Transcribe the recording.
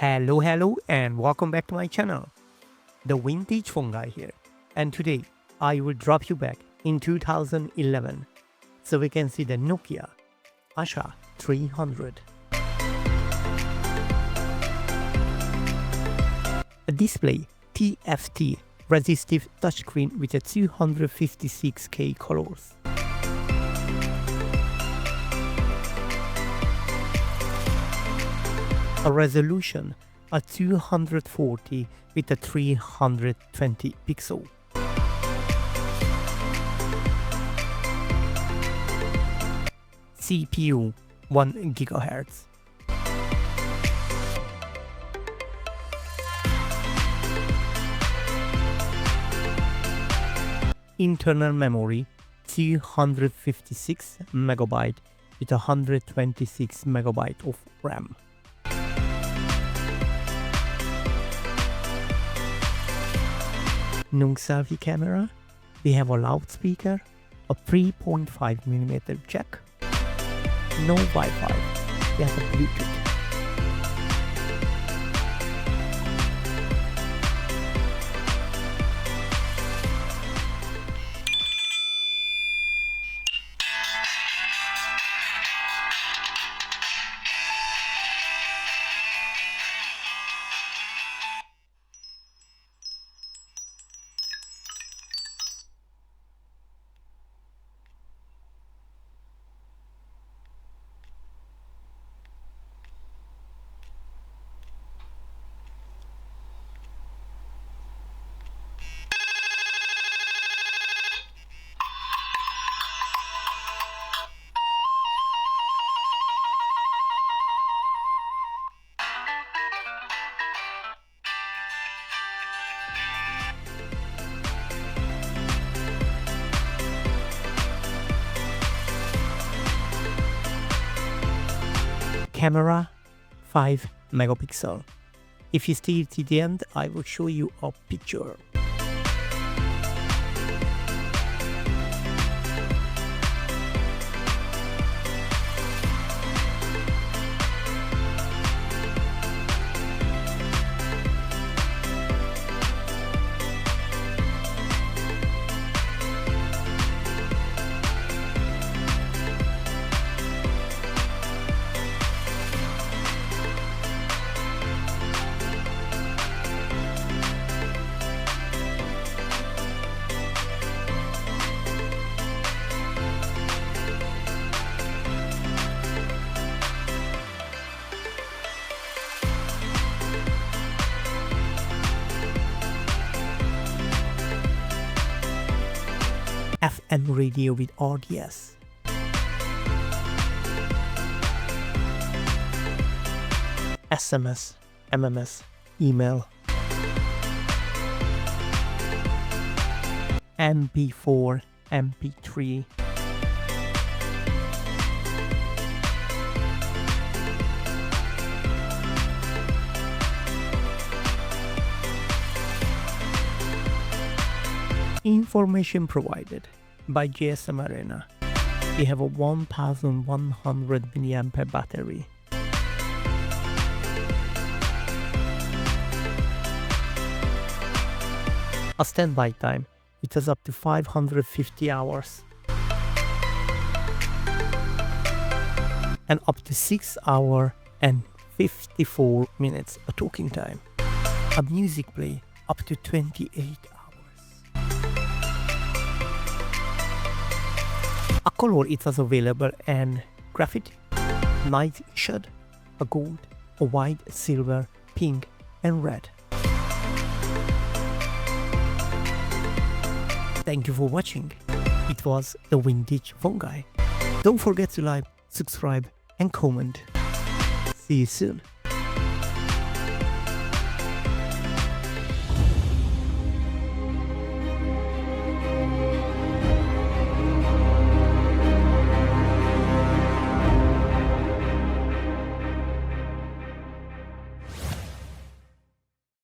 Hello and welcome back to my channel, the Vintage Phone Guy here. And today I will drop you back in 2011 so we can see the Nokia Asha 300. A display TFT resistive touchscreen with a 256K colors. A resolution of 240 with a 320 pixel. CPU 1 GHz. Internal memory 256 MB with 126 MB of RAM. Selfie camera, we have a loudspeaker, a 3.5mm jack, no Wi-Fi, we have a Bluetooth. Camera 5 megapixel. If you stay till the end, I will show you a picture. FM radio with RDS. SMS, MMS, email. MP4, MP3. Information provided by GSM Arena. We have a 1100 mAh battery. A standby time, it has up to 550 hours. And up to 6 hours and 54 minutes of talking time. A music play up to 28 hours. A color it was available in graphite, nightshade, a gold, a white, silver, pink and red. Thank you for watching. It was the Vintage Phone Guy. Don't forget to like, subscribe and comment. See you soon.